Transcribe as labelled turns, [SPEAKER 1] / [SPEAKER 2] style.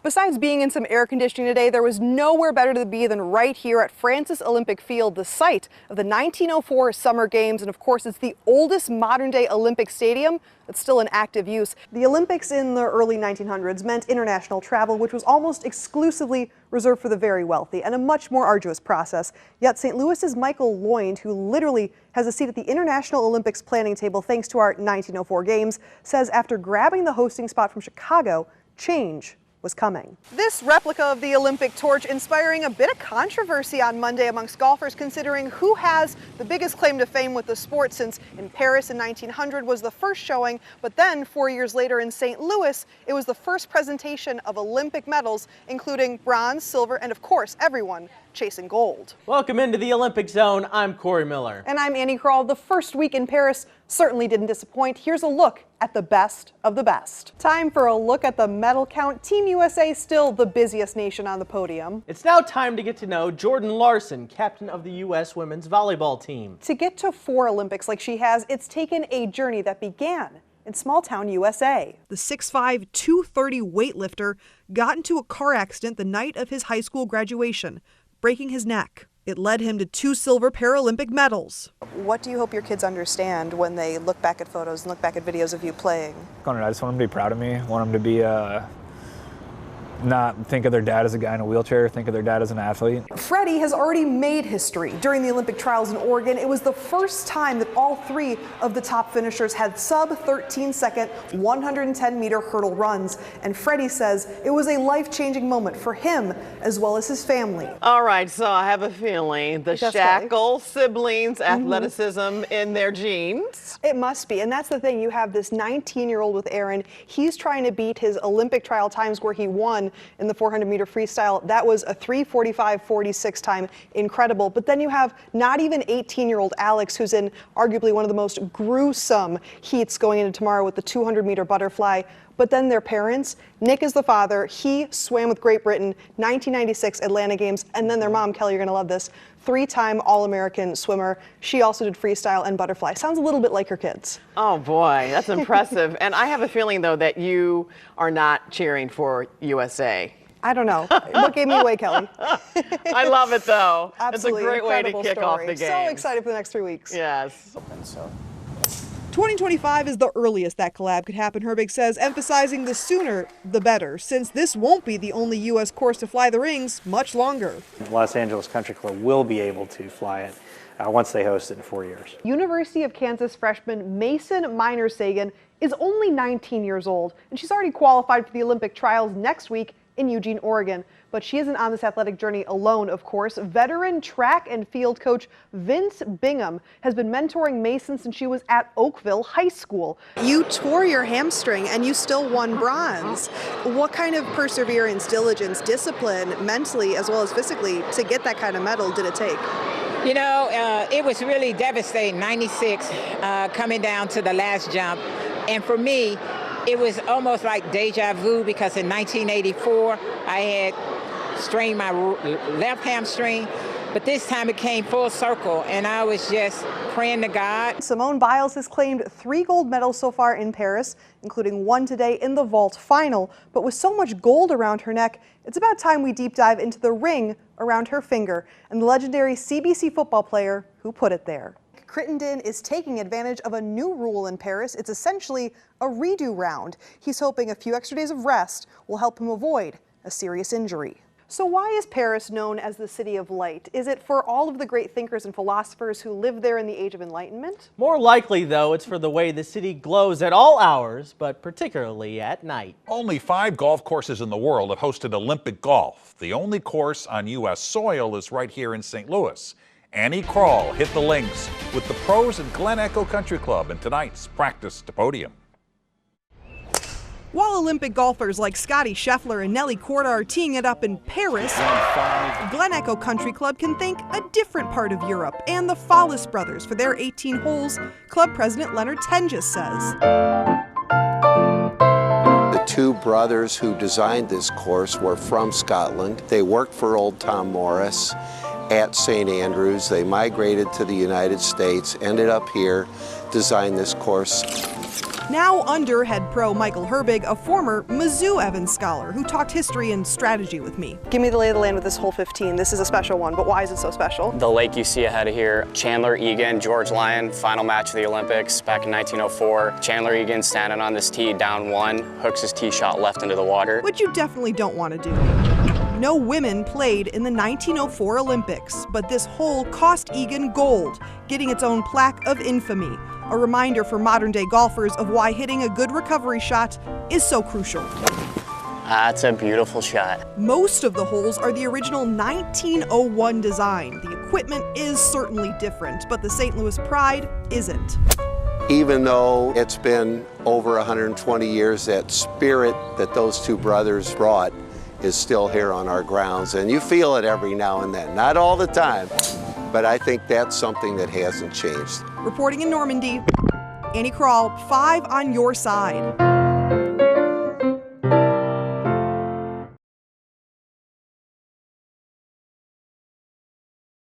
[SPEAKER 1] Besides being in some air conditioning today, there was nowhere better to be than right here at Francis Olympic Field, the site of the 1904 Summer Games. And of course, it's the oldest modern-day Olympic stadium that's still in active use. The Olympics in the early 1900s meant international travel, which was almost exclusively reserved for the very wealthy, and a much more arduous process. Yet St. Louis's Michael Lloyd, who literally has a seat at the International Olympics planning table thanks to our 1904 Games, says after grabbing the hosting spot from Chicago, change was coming. This replica of the Olympic torch inspiring a bit of controversy on Monday amongst golfers, considering who has the biggest claim to fame with the sport, since in Paris in 1900 was the first showing, but then 4 years later in St. Louis, it was the first presentation of Olympic medals, including bronze, silver, and of course, everyone chasing gold.
[SPEAKER 2] Welcome into the Olympic Zone. I'm Corey Miller.
[SPEAKER 1] And I'm Annie Krall. The first week in Paris certainly didn't disappoint. Here's a look at the best of the best. Time for a look at the medal count. Team USA still the busiest nation on the podium.
[SPEAKER 2] It's now time to get to know Jordan Larson, captain of the U.S. women's volleyball team.
[SPEAKER 1] To get to 4 Olympics like she has, it's taken a journey that began in small-town USA. The 6'5", 230 weightlifter got into a car accident the night of his high school graduation, breaking his neck. It led him to 2 silver Paralympic medals. What do you hope your kids understand when they look back at photos and look back at videos of you playing?
[SPEAKER 3] I just want them to be proud of me. I want them to be not think of their dad as a guy in a wheelchair, think of their dad as an athlete.
[SPEAKER 1] Freddie has already made history during the Olympic trials in Oregon. It was the first time that all 3 of the top finishers had sub-13-second 110-meter hurdle runs. And Freddie says it was a life-changing moment for him as well as his family.
[SPEAKER 4] All right, so I have a feeling the Shackle siblings' athleticism in their genes.
[SPEAKER 1] It must be, and that's the thing. You have this 19-year-old with Aaron. He's trying to beat his Olympic trial times where he won in the 400-meter freestyle. That was a 3:45.46 time, incredible. But then you have not even 18-year-old Alex, who's in arguably one of the most gruesome heats going into tomorrow with the 200-meter butterfly. But then their parents, Nick is the father. He swam with Great Britain, 1996 Atlanta Games. And then their mom, Kelly, you're going to love this, 3-time All-American swimmer. She also did freestyle and butterfly. Sounds a little bit like her kids.
[SPEAKER 4] Oh, boy, that's impressive. And I have a feeling, though, that you are not cheering for USA.
[SPEAKER 1] I don't know. What gave me away, Kelly?
[SPEAKER 4] I love it, though.
[SPEAKER 1] Absolutely.
[SPEAKER 4] It's a great way to kick off the game.
[SPEAKER 1] So excited for the next 3 weeks.
[SPEAKER 4] Yes.
[SPEAKER 1] 2025 is the earliest that collab could happen, Herbig says, emphasizing the sooner the better, since this won't be the only U.S. course to fly the rings much longer.
[SPEAKER 5] Los Angeles Country Club will be able to fly it once they host it in 4 years.
[SPEAKER 1] University of Kansas freshman Mason Miner-Sagan is only 19 years old, and she's already qualified for the Olympic trials next week in Eugene, Oregon. But she isn't on this athletic journey alone, of course. Veteran track and field coach Vince Bingham has been mentoring Mason since she was at Oakville High School. You tore your hamstring and you still won bronze. What kind of perseverance, diligence, discipline, mentally as well as physically, to get that kind of medal did it take?
[SPEAKER 6] You know, it was really devastating, 96, coming down to the last jump. And for me, it was almost like deja vu, because in 1984, I had strained my left hamstring, but this time it came full circle, and I was just praying to God.
[SPEAKER 1] Simone Biles has claimed 3 gold medals so far in Paris, including 1 today in the vault final. But with so much gold around her neck, it's about time we deep dive into the ring around her finger and the legendary CBC football player who put it there. Crittenden is taking advantage of a new rule in Paris. It's essentially a redo round. He's hoping a few extra days of rest will help him avoid a serious injury. So why is Paris known as the City of Light? Is it for all of the great thinkers and philosophers who lived there in the Age of Enlightenment?
[SPEAKER 2] More likely, though, it's for the way the city glows at all hours, but particularly at night.
[SPEAKER 7] Only 5 golf courses in the world have hosted Olympic golf. The only course on U.S. soil is right here in St. Louis. Annie Krall hit the links with the pros at Glen Echo Country Club in tonight's Practice to Podium.
[SPEAKER 1] While Olympic golfers like Scotty Scheffler and Nelly Korda are teeing it up in Paris, Glen Echo Country Club can thank a different part of Europe and the Fallis brothers for their 18 holes, club president Leonard Tenges says.
[SPEAKER 8] The 2 brothers who designed this course were from Scotland. They worked for old Tom Morris at St. Andrews. They migrated to the United States, ended up here, designed this course.
[SPEAKER 1] Now under head pro Michael Herbig, a former Mizzou Evans scholar who talked history and strategy with me. Give me the lay of the land with this hole 15. This is a special one, but why is it so special?
[SPEAKER 9] The lake you see ahead of here, Chandler Egan, George Lyon, final match of the Olympics back in 1904. Chandler Egan standing on this tee, down one, hooks his tee shot left into the water.
[SPEAKER 1] Which you definitely don't want to do. No women played in the 1904 Olympics, but this hole cost Egan gold, getting its own plaque of infamy. A reminder for modern-day golfers of why hitting a good recovery shot is so crucial.
[SPEAKER 9] That's a beautiful shot.
[SPEAKER 1] Most of the holes are the original 1901 design. The equipment is certainly different, but the St. Louis pride isn't.
[SPEAKER 8] Even though it's been over 120 years, that spirit that those two brothers brought is still here on our grounds, and you feel it every now and then. Not all the time, but I think that's something that hasn't changed.
[SPEAKER 1] Reporting in Normandy, Annie Krall, 5 on your side.